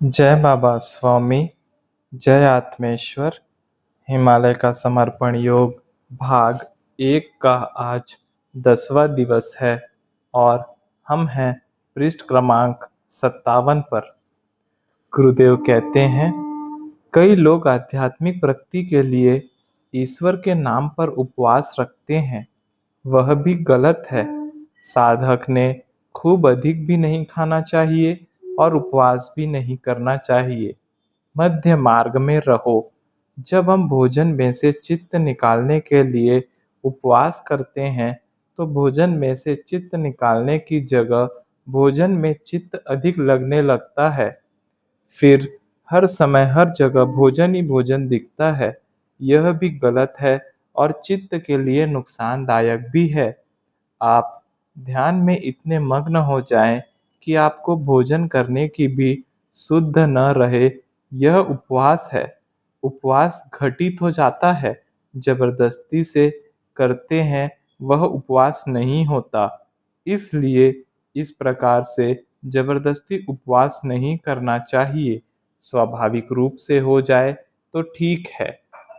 जय बाबा स्वामी, जय आत्मेश्वर। हिमालय का समर्पण योग भाग 1 का आज 10वां दिवस है और हम हैं पृष्ठ क्रमांक 57 पर। गुरुदेव कहते हैं, कई लोग आध्यात्मिक प्रगति के लिए ईश्वर के नाम पर उपवास रखते हैं। वह भी गलत है। साधक ने खूब अधिक भी नहीं खाना चाहिए और उपवास भी नहीं करना चाहिए। मध्य मार्ग में रहो। जब हम भोजन में से चित्त निकालने के लिए उपवास करते हैं तो भोजन में से चित्त निकालने की जगह भोजन में चित्त अधिक लगने लगता है। फिर हर समय हर जगह भोजन ही भोजन दिखता है। यह भी गलत है और चित्त के लिए नुकसानदायक भी है। आप ध्यान में इतने मग्न हो जाएं कि आपको भोजन करने की भी सुध न रहे, यह उपवास है। उपवास घटित हो जाता है। जबरदस्ती से करते हैं वह उपवास नहीं होता। इसलिए इस प्रकार से जबरदस्ती उपवास नहीं करना चाहिए। स्वाभाविक रूप से हो जाए तो ठीक है।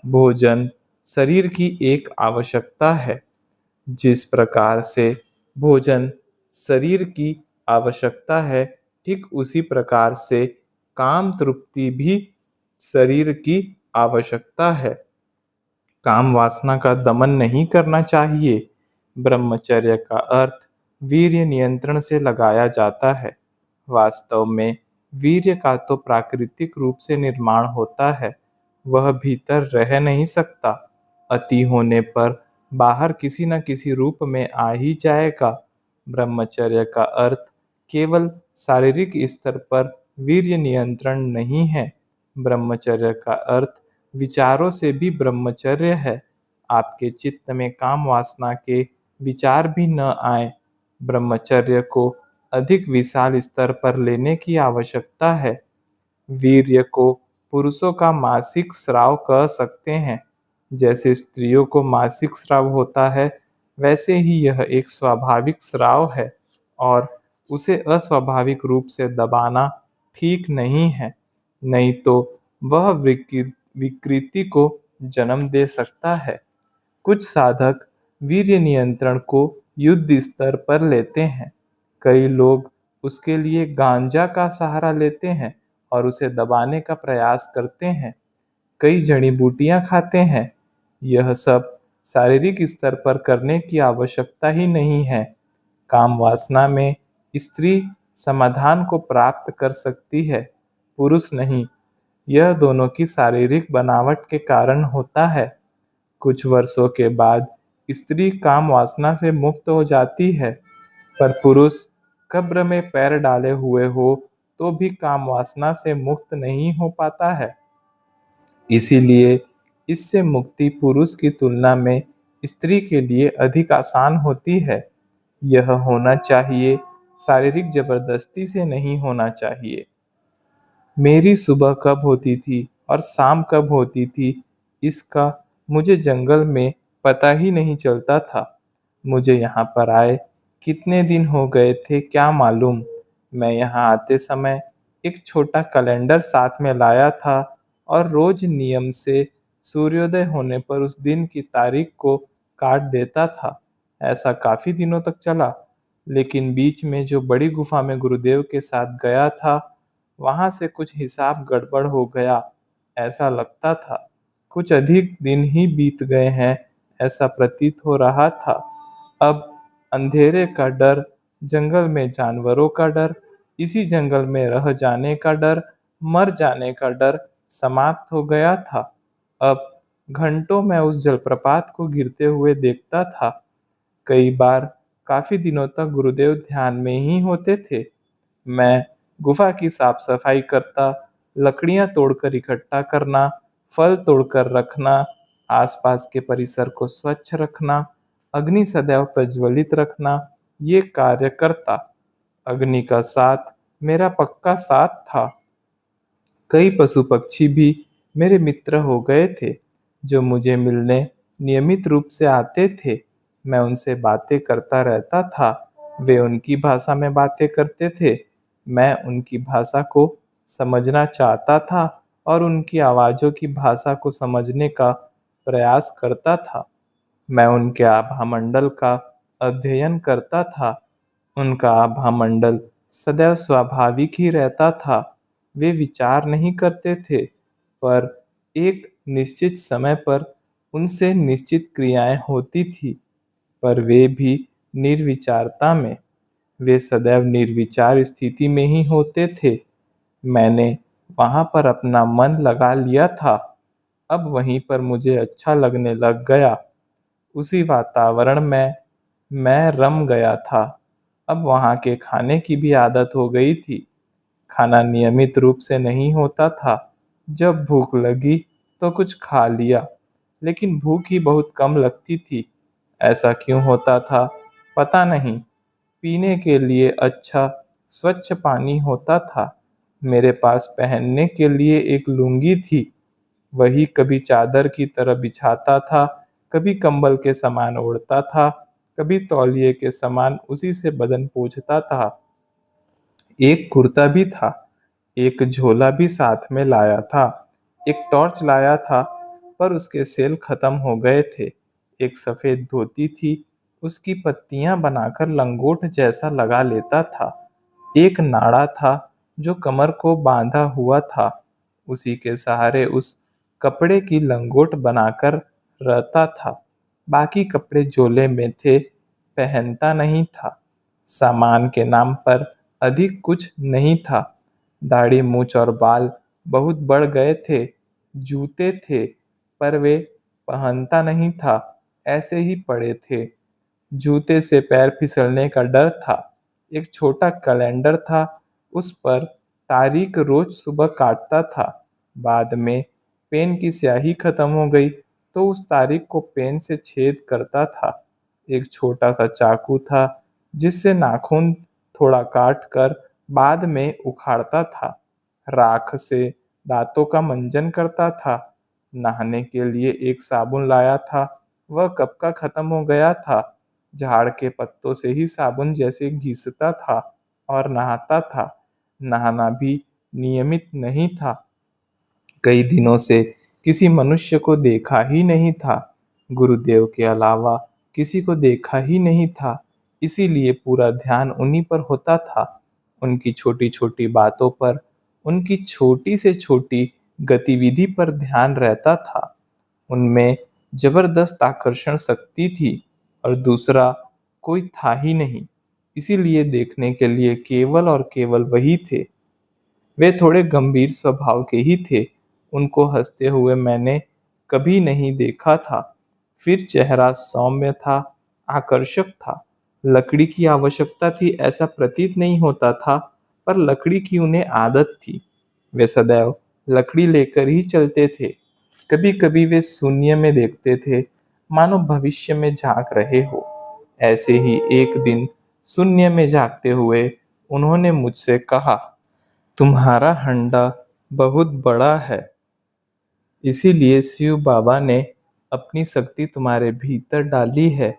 भोजन शरीर की एक आवश्यकता है। जिस प्रकार से भोजन शरीर की आवश्यकता है, ठीक उसी प्रकार से काम तृप्ति भी शरीर की आवश्यकता है। काम वासना का दमन नहीं करना चाहिए। ब्रह्मचर्य का अर्थ वीर्य नियंत्रण से लगाया जाता है। वास्तव में वीर्य का तो प्राकृतिक रूप से निर्माण होता है, वह भीतर रह नहीं सकता। अति होने पर बाहर किसी न किसी रूप में आ ही जाएगा। ब्रह्मचर्य का अर्थ केवल शारीरिक स्तर पर वीर्य नियंत्रण नहीं है। ब्रह्मचर्य का अर्थ विचारों से भी ब्रह्मचर्य है। आपके चित्त में काम वासना के विचार भी न आए। ब्रह्मचर्य को अधिक विशाल स्तर पर लेने की आवश्यकता है। वीर्य को पुरुषों का मासिक स्राव कह सकते हैं। जैसे स्त्रियों को मासिक स्राव होता है, वैसे ही यह एक स्वाभाविक स्राव है और उसे अस्वाभाविक रूप से दबाना ठीक नहीं है। नहीं तो वह विकृति को जन्म दे सकता है। कुछ साधक वीर्य नियंत्रण को युद्ध स्तर पर लेते हैं। कई लोग उसके लिए गांजा का सहारा लेते हैं और उसे दबाने का प्रयास करते हैं। कई जड़ी बूटियां खाते हैं। यह सब शारीरिक स्तर पर करने की आवश्यकता ही नहीं है। काम वासना में स्त्री समाधान को प्राप्त कर सकती है, पुरुष नहीं। यह दोनों की शारीरिक बनावट के कारण होता है। कुछ वर्षों के बाद स्त्री काम वासना से मुक्त हो जाती है, पर पुरुष कब्र में पैर डाले हुए हो तो भी काम वासना से मुक्त नहीं हो पाता है। इसीलिए इससे मुक्ति पुरुष की तुलना में स्त्री के लिए अधिक आसान होती है। यह होना चाहिए, शारीरिक जबरदस्ती से नहीं होना चाहिए। मेरी सुबह कब होती थी और शाम कब होती थी, इसका मुझे जंगल में पता ही नहीं चलता था। मुझे यहाँ पर आए कितने दिन हो गए थे क्या मालूम। मैं यहाँ आते समय एक छोटा कैलेंडर साथ में लाया था और रोज नियम से सूर्योदय होने पर उस दिन की तारीख को काट देता था। ऐसा काफी दिनों तक चला, लेकिन बीच में जो बड़ी गुफा में गुरुदेव के साथ गया था, वहां से कुछ हिसाब गड़बड़ हो गया। ऐसा लगता था कुछ अधिक दिन ही बीत गए हैं, ऐसा प्रतीत हो रहा था। अब अंधेरे का डर, जंगल में जानवरों का डर, इसी जंगल में रह जाने का डर, मर जाने का डर समाप्त हो गया था। अब घंटों मैं उस जलप्रपात को गिरते हुए देखता था। कई बार काफी दिनों तक गुरुदेव ध्यान में ही होते थे। मैं गुफा की साफ सफाई करता, लकड़ियां तोड़कर इकट्ठा करना, फल तोड़कर रखना, आसपास के परिसर को स्वच्छ रखना, अग्नि सदैव प्रज्वलित रखना, ये कार्य करता। अग्नि का साथ मेरा पक्का साथ था। कई पशु पक्षी भी मेरे मित्र हो गए थे, जो मुझे मिलने नियमित रूप से आते थे। मैं उनसे बातें करता रहता था। वे उनकी भाषा में बातें करते थे, मैं उनकी भाषा को समझना चाहता था और उनकी आवाज़ों की भाषा को समझने का प्रयास करता था। मैं उनके आभामंडल का अध्ययन करता था। उनका आभामंडल सदैव स्वाभाविक ही रहता था। वे विचार नहीं करते थे, पर एक निश्चित समय पर उनसे निश्चित क्रियाएं होती थी, पर वे भी निर्विचारता में। वे सदैव निर्विचार स्थिति में ही होते थे। मैंने वहां पर अपना मन लगा लिया था। अब वहीं पर मुझे अच्छा लगने लग गया। उसी वातावरण में मैं रम गया था। अब वहाँ के खाने की भी आदत हो गई थी। खाना नियमित रूप से नहीं होता था। जब भूख लगी तो कुछ खा लिया, लेकिन भूख ही बहुत कम लगती थी। ऐसा क्यों होता था, पता नहीं। पीने के लिए अच्छा स्वच्छ पानी होता था। मेरे पास पहनने के लिए एक लुंगी थी। वही कभी चादर की तरह बिछाता था, कभी कंबल के समान ओढ़ता था, कभी तौलिए के समान उसी से बदन पोंछता था। एक कुर्ता भी था, एक झोला भी साथ में लाया था, एक टॉर्च लाया था, पर उसके सेल खत्म हो गए थे। एक सफेद धोती थी, उसकी पत्तियां बनाकर लंगोट जैसा लगा लेता था। एक नाड़ा था जो कमर को बांधा हुआ था, उसी के सहारे उस कपड़े की लंगोट बनाकर रहता था। बाकी कपड़े झोले में थे, पहनता नहीं था। सामान के नाम पर अधिक कुछ नहीं था। दाढ़ी मूंछ और बाल बहुत बढ़ गए थे। जूते थे, पर वे पहनता नहीं था, ऐसे ही पड़े थे। जूते से पैर फिसलने का डर था। एक छोटा कैलेंडर था, उस पर तारीख रोज सुबह काटता था। बाद में पेन की स्याही खत्म हो गई तो उस तारीख को पेन से छेद करता था। एक छोटा सा चाकू था, जिससे नाखून थोड़ा काट कर बाद में उखाड़ता था। राख से दांतों का मंजन करता था। नहाने के लिए एक साबुन लाया था, वह कब का खत्म हो गया था। झाड़ के पत्तों से ही साबुन जैसे घिसता था और नहाता था। नहाना भी नियमित नहीं था। कई दिनों से किसी मनुष्य को देखा ही नहीं था। गुरुदेव के अलावा किसी को देखा ही नहीं था, इसीलिए पूरा ध्यान उन्हीं पर होता था। उनकी छोटी छोटी बातों पर, उनकी छोटी से छोटी गतिविधि पर ध्यान रहता था। उनमें जबरदस्त आकर्षण शक्ति थी और दूसरा कोई था ही नहीं। इसीलिए देखने के लिए केवल और केवल वही थे। वे थोड़े गंभीर स्वभाव के ही थे। उनको हंसते हुए मैंने कभी नहीं देखा था। फिर चेहरा सौम्य था, आकर्षक था। लकड़ी की आवश्यकता थी ऐसा प्रतीत नहीं होता था, पर लकड़ी की उन्हें आदत थी। वे सदैव लकड़ी लेकर ही चलते थे। कभी कभी वे शून्य में देखते थे, मानो भविष्य में झांक रहे हो। ऐसे ही एक दिन शून्य में झांकते हुए उन्होंने मुझसे कहा, तुम्हारा हंडा बहुत बड़ा है, इसीलिए शिव बाबा ने अपनी शक्ति तुम्हारे भीतर डाली है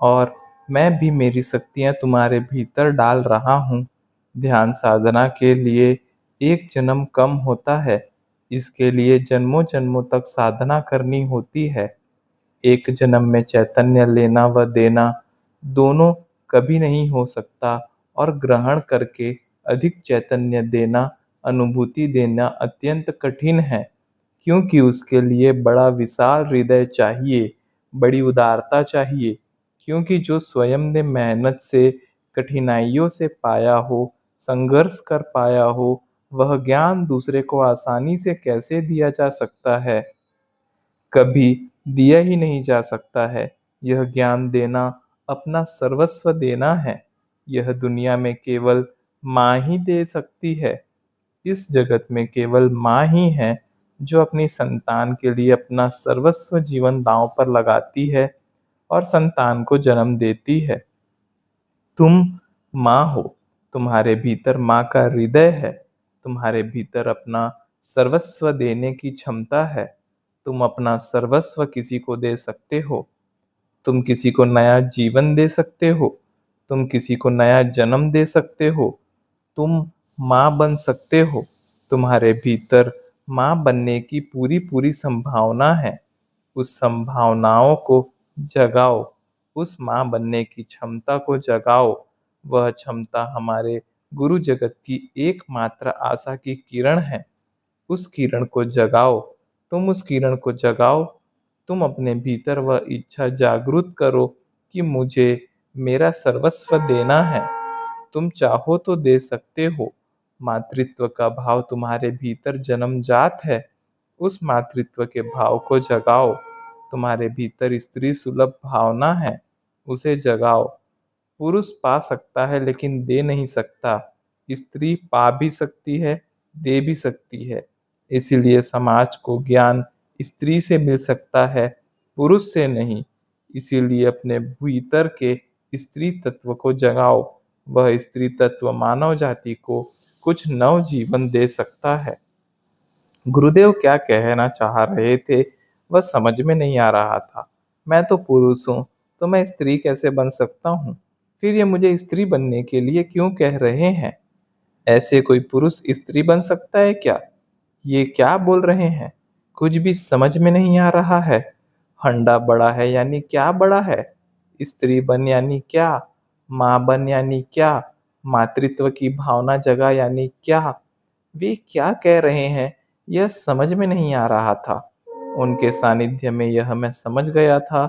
और मैं भी मेरी शक्तियाँ तुम्हारे भीतर डाल रहा हूँ। ध्यान साधना के लिए एक जन्म कम होता है, इसके लिए जन्मों जन्मों तक साधना करनी होती है। एक जन्म में चैतन्य लेना व देना दोनों कभी नहीं हो सकता, और ग्रहण करके अधिक चैतन्य देना, अनुभूति देना अत्यंत कठिन है, क्योंकि उसके लिए बड़ा विशाल हृदय चाहिए, बड़ी उदारता चाहिए। क्योंकि जो स्वयं ने मेहनत से, कठिनाइयों से पाया हो, संघर्ष कर पाया हो, वह ज्ञान दूसरे को आसानी से कैसे दिया जा सकता है? कभी दिया ही नहीं जा सकता है। यह ज्ञान देना अपना सर्वस्व देना है। यह दुनिया में केवल माँ ही दे सकती है। इस जगत में केवल माँ ही है जो अपनी संतान के लिए अपना सर्वस्व जीवन दांव पर लगाती है और संतान को जन्म देती है। तुम माँ हो, तुम्हारे भीतर माँ का हृदय है, तुम्हारे भीतर अपना सर्वस्व देने की क्षमता है। तुम अपना सर्वस्व किसी को दे सकते हो। तुम किसी को नया जीवन दे सकते हो। तुम किसी को नया जन्म दे सकते हो। तुम माँ बन सकते हो। तुम्हारे भीतर माँ बनने की पूरी पूरी संभावना है। उस संभावनाओं को जगाओ, उस माँ बनने की क्षमता को जगाओ। वह क्षमता हमारे गुरु जगत की एकमात्र आशा की किरण है। उस किरण को जगाओ, तुम उस किरण को जगाओ। तुम अपने भीतर वह इच्छा जागृत करो कि मुझे मेरा सर्वस्व देना है। तुम चाहो तो दे सकते हो। मातृत्व का भाव तुम्हारे भीतर जन्मजात है। उस मातृत्व के भाव को जगाओ। तुम्हारे भीतर स्त्री सुलभ भावना है, उसे जगाओ। पुरुष पा सकता है लेकिन दे नहीं सकता। स्त्री पा भी सकती है, दे भी सकती है। इसीलिए समाज को ज्ञान स्त्री से मिल सकता है, पुरुष से नहीं। इसीलिए अपने भीतर के स्त्री तत्व को जगाओ। वह स्त्री तत्व मानव जाति को कुछ नव जीवन दे सकता है। गुरुदेव क्या कहना चाह रहे थे वह समझ में नहीं आ रहा था। मैं तो पुरुष हूँ, तो मैं स्त्री कैसे बन सकता हूँ? फिर ये मुझे स्त्री बनने के लिए क्यों कह रहे हैं? ऐसे कोई पुरुष स्त्री बन सकता है क्या? ये क्या बोल रहे हैं? कुछ भी समझ में नहीं आ रहा है। हंडा बड़ा है यानी क्या बड़ा है? स्त्री बन यानी क्या? माँ बन यानी क्या? मातृत्व की भावना जगा यानी क्या? वे क्या कह रहे हैं यह समझ में नहीं आ रहा था। उनके सानिध्य में यह मैं समझ गया था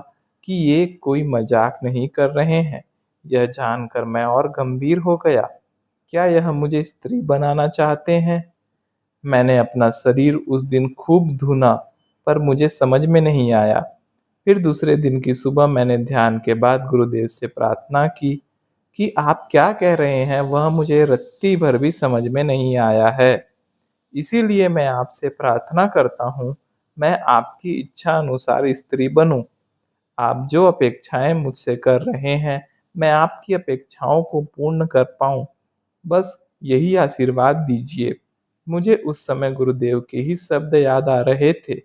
कि ये कोई मजाक नहीं कर रहे हैं। यह जानकर मैं और गंभीर हो गया। क्या यह मुझे स्त्री बनाना चाहते हैं? मैंने अपना शरीर उस दिन खूब धुना, पर मुझे समझ में नहीं आया। फिर दूसरे दिन की सुबह मैंने ध्यान के बाद गुरुदेव से प्रार्थना की कि आप क्या कह रहे हैं वह मुझे रत्ती भर भी समझ में नहीं आया है। इसीलिए मैं आपसे प्रार्थना करता हूँ, मैं आपकी इच्छा अनुसार स्त्री बनूं। आप जो अपेक्षाएं मुझसे कर रहे हैं, मैं आपकी अपेक्षाओं को पूर्ण कर पाऊं। बस यही आशीर्वाद दीजिए। मुझे उस समय गुरुदेव के ही शब्द याद आ रहे थे।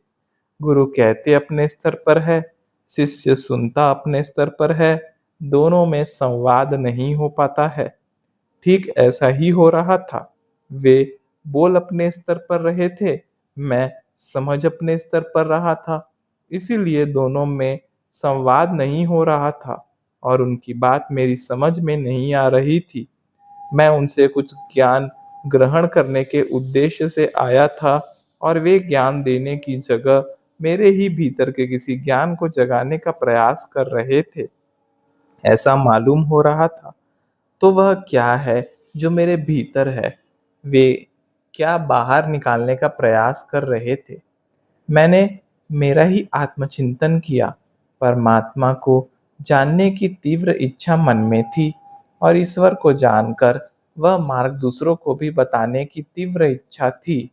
गुरु कहते अपने स्तर पर है, शिष्य सुनता अपने स्तर पर है। दोनों में संवाद नहीं हो पाता है। ठीक ऐसा ही हो रहा था। वे बोल अपने स्तर पर रहे थे, मैं समझ अपने स्तर पर रहा था। इसीलिए दोनों में संवाद नहीं हो रहा था और उनकी बात मेरी समझ में नहीं आ रही थी। मैं उनसे कुछ ज्ञान ग्रहण करने के उद्देश्य से आया था और वे ज्ञान देने की जगह मेरे ही भीतर के किसी ज्ञान को जगाने का प्रयास कर रहे थे, ऐसा मालूम हो रहा था। तो वह क्या है जो मेरे भीतर है? वे क्या बाहर निकालने का प्रयास कर रहे थे? मैंने मेरा ही आत्मचिंतन किया। परमात्मा को जानने की तीव्र इच्छा मन में थी और ईश्वर को जानकर वह मार्ग दूसरों को भी बताने की तीव्र इच्छा थी।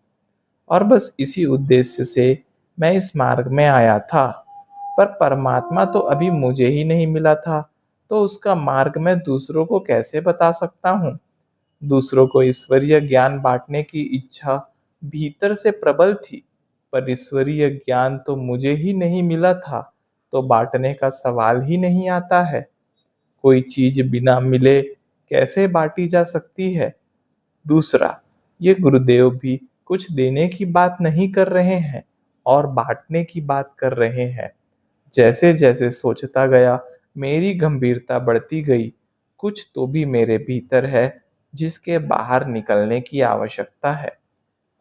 और बस इसी उद्देश्य से मैं इस मार्ग में आया था। पर परमात्मा तो अभी मुझे ही नहीं मिला था, तो उसका मार्ग मैं दूसरों को कैसे बता सकता हूँ? दूसरों को ईश्वरीय ज्ञान बांटने की इच्छा भीतर से प्रबल थी, पर ईश्वरीय ज्ञान तो मुझे ही नहीं मिला था, तो बांटने का सवाल ही नहीं आता है। कोई चीज बिना मिले कैसे बांटी जा सकती है? दूसरा, ये गुरुदेव भी कुछ देने की बात नहीं कर रहे हैं और बांटने की बात कर रहे हैं। जैसे जैसे सोचता गया, मेरी गंभीरता बढ़ती गई। कुछ तो भी मेरे भीतर है जिसके बाहर निकलने की आवश्यकता है।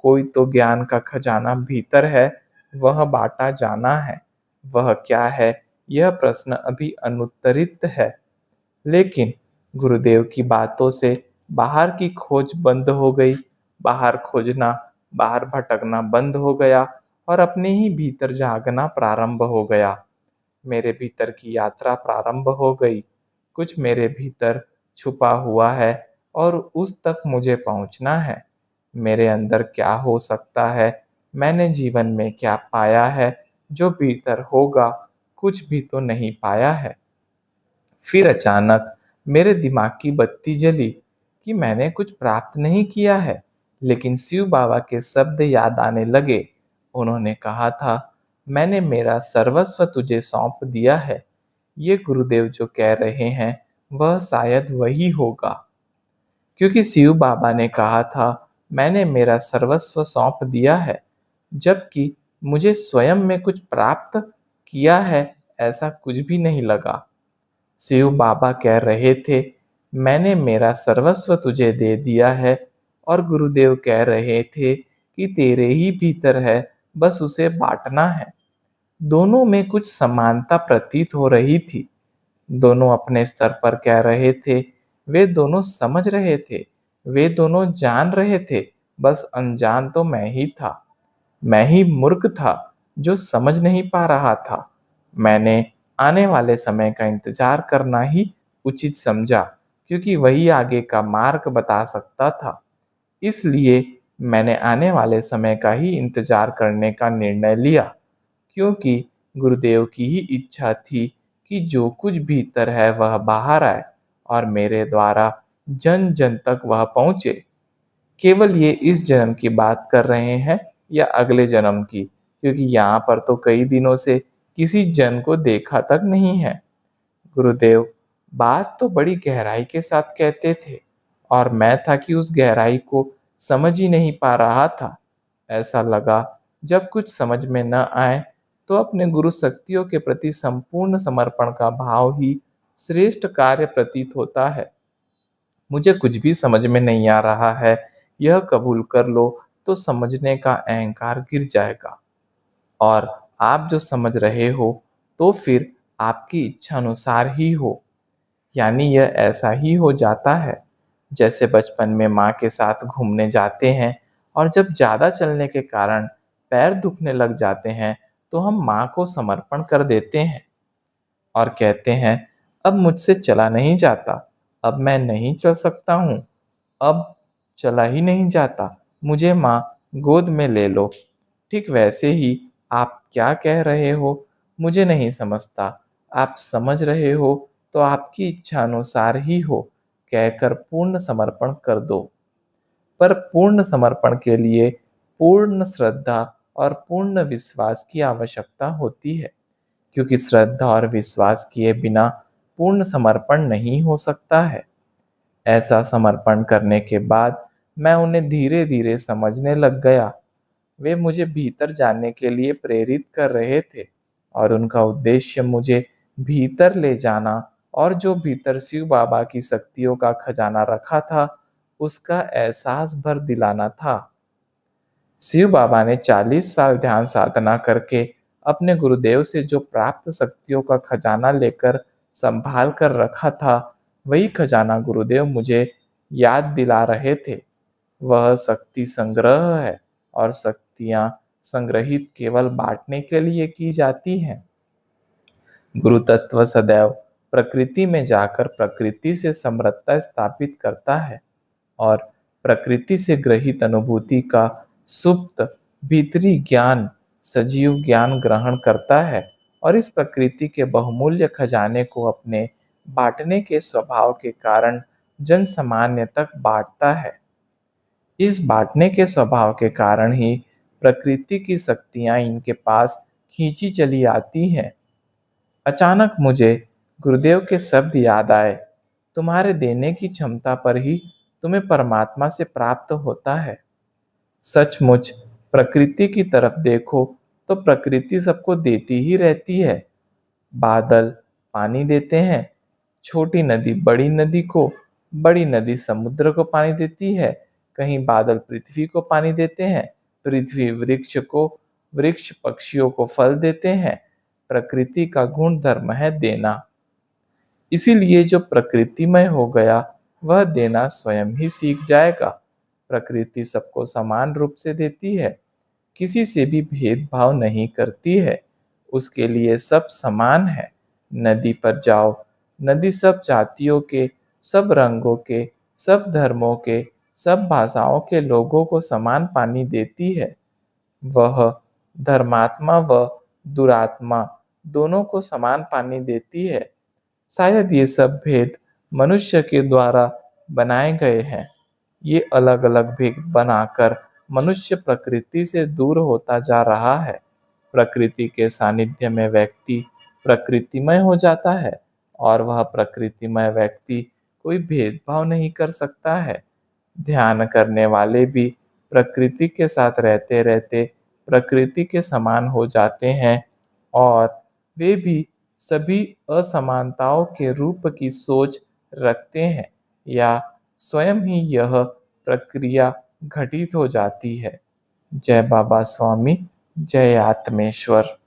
कोई तो ज्ञान का खजाना भीतर है, वह बांटा जाना है। वह क्या है, यह प्रश्न अभी अनुत्तरित है। लेकिन गुरुदेव की बातों से बाहर की खोज बंद हो गई। बाहर खोजना, बाहर भटकना बंद हो गया और अपने ही भीतर जागना प्रारंभ हो गया। मेरे भीतर की यात्रा प्रारंभ हो गई। कुछ मेरे भीतर छुपा हुआ है और उस तक मुझे पहुंचना है। मेरे अंदर क्या हो सकता है, मैंने जीवन में क्या पाया है, जो भीतर होगा, कुछ भी तो नहीं पाया है। फिर अचानक मेरे दिमाग की बत्ती जली कि मैंने कुछ प्राप्त नहीं किया है। लेकिन शिव बाबा के शब्द याद आने लगे। उन्होंने कहा था, मैंने मेरा सर्वस्व तुझे सौंप दिया है। ये गुरुदेव जो कह रहे हैं वह शायद वही होगा, क्योंकि शिव बाबा ने कहा था, मैंने मेरा सर्वस्व सौंप दिया है, जबकि मुझे स्वयं में कुछ प्राप्त किया है ऐसा कुछ भी नहीं लगा। शिव बाबा कह रहे थे, मैंने मेरा सर्वस्व तुझे दे दिया है, और गुरुदेव कह रहे थे कि तेरे ही भीतर है, बस उसे बांटना है। दोनों में कुछ समानता प्रतीत हो रही थी। दोनों अपने स्तर पर कह रहे थे, वे दोनों समझ रहे थे, वे दोनों जान रहे थे, बस अनजान तो मैं ही था। मैं ही मूर्ख था जो समझ नहीं पा रहा था। मैंने आने वाले समय का इंतजार करना ही उचित समझा, क्योंकि वही आगे का मार्ग बता सकता था। इसलिए मैंने आने वाले समय का ही इंतजार करने का निर्णय लिया, क्योंकि गुरुदेव की ही इच्छा थी कि जो कुछ भीतर है वह बाहर आए, और मेरे द्वारा जन जन तक वह पहुंचे। केवल ये इस जन्म की बात कर रहे हैं या अगले जन्म की, क्योंकि यहाँ पर तो कई दिनों से किसी जन को देखा तक नहीं है। गुरुदेव बात तो बड़ी गहराई के साथ कहते थे, और मैं था कि उस गहराई को समझ ही नहीं पा रहा था। ऐसा लगा जब कुछ समझ में न आए तो अपने गुरु शक्तियों के प्रति संपूर्ण समर्पण का भाव ही श्रेष्ठ कार्य प्रतीत होता है। मुझे कुछ भी समझ में नहीं आ रहा है, यह कबूल कर लो तो समझने का अहंकार गिर जाएगा। और आप जो समझ रहे हो तो फिर आपकी इच्छा अनुसार ही हो, यानी यह ऐसा ही हो जाता है जैसे बचपन में माँ के साथ घूमने जाते हैं, और जब ज़्यादा चलने के कारण पैर दुखने लग जाते हैं तो हम माँ को समर्पण कर देते हैं और कहते हैं, अब मुझसे चला नहीं जाता, अब मैं नहीं चल सकता हूँ, अब चला ही नहीं जाता, मुझे माँ गोद में ले लो। ठीक वैसे ही आप क्या कह रहे हो मुझे नहीं समझता, आप समझ रहे हो तो आपकी इच्छा अनुसार ही हो कहकर पूर्ण समर्पण कर दो। पर पूर्ण समर्पण के लिए पूर्ण श्रद्धा और पूर्ण विश्वास की आवश्यकता होती है, क्योंकि श्रद्धा और विश्वास किए बिना पूर्ण समर्पण नहीं हो सकता है। ऐसा समर्पण करने के बाद मैं उन्हें धीरे धीरे समझने लग गया। वे मुझे भीतर जाने के लिए प्रेरित कर रहे थे, और उनका उद्देश्य मुझे भीतर ले जाना और जो भीतर शिव बाबा की शक्तियों का खजाना रखा था उसका एहसास भर दिलाना था। शिव बाबा ने 40 साल ध्यान साधना करके अपने गुरुदेव से जो प्राप्त शक्तियों का खजाना लेकर संभाल कर रखा था, वही खजाना गुरुदेव मुझे याद दिला रहे थे। वह शक्ति संग्रह है, और शक्तियाँ संग्रहित केवल बांटने के लिए की जाती हैं। गुरु तत्व सदैव प्रकृति में जाकर प्रकृति से समरसता स्थापित करता है, और प्रकृति से ग्रहित अनुभूति का सुप्त भीतरी ज्ञान सजीव ज्ञान ग्रहण करता है, और इस प्रकृति के बहुमूल्य खजाने को अपने बांटने के स्वभाव के कारण जन सामान्य तक बांटता है। इस बांटने के स्वभाव के कारण ही प्रकृति की शक्तियां इनके पास खींची चली आती हैं। अचानक मुझे गुरुदेव के शब्द याद आए, तुम्हारे देने की क्षमता पर ही तुम्हें परमात्मा से प्राप्त होता है। सचमुच प्रकृति की तरफ देखो तो प्रकृति सबको देती ही रहती है। बादल पानी देते हैं, छोटी नदी बड़ी नदी को, बड़ी नदी समुद्र को पानी देती है, कहीं बादल पृथ्वी को पानी देते हैं, पृथ्वी वृक्ष को, वृक्ष पक्षियों को फल देते हैं। प्रकृति का गुण धर्म है देना। इसीलिए जो प्रकृतिमय हो गया वह देना स्वयं ही सीख जाएगा। प्रकृति सबको समान रूप से देती है, किसी से भी भेदभाव नहीं करती है, उसके लिए सब समान है। नदी पर जाओ, नदी सब जातियों के, सब रंगों के, सब धर्मों के, सब भाषाओं के लोगों को समान पानी देती है। वह धर्मात्मा व दुरात्मा दोनों को समान पानी देती है। शायद ये सब भेद मनुष्य के द्वारा बनाए गए हैं। ये अलग अलग भेद बनाकर मनुष्य प्रकृति से दूर होता जा रहा है। प्रकृति के सानिध्य में व्यक्ति प्रकृतिमय हो जाता है, और वह प्रकृतिमय व्यक्ति कोई भेदभाव नहीं कर सकता है। ध्यान करने वाले भी प्रकृति के साथ रहते रहते प्रकृति के समान हो जाते हैं और वे भी सभी असमानताओं के रूप की सोच रखते हैं या स्वयं ही यह प्रक्रिया घटित हो जाती है। जय बाबा स्वामी, जय आत्मेश्वर।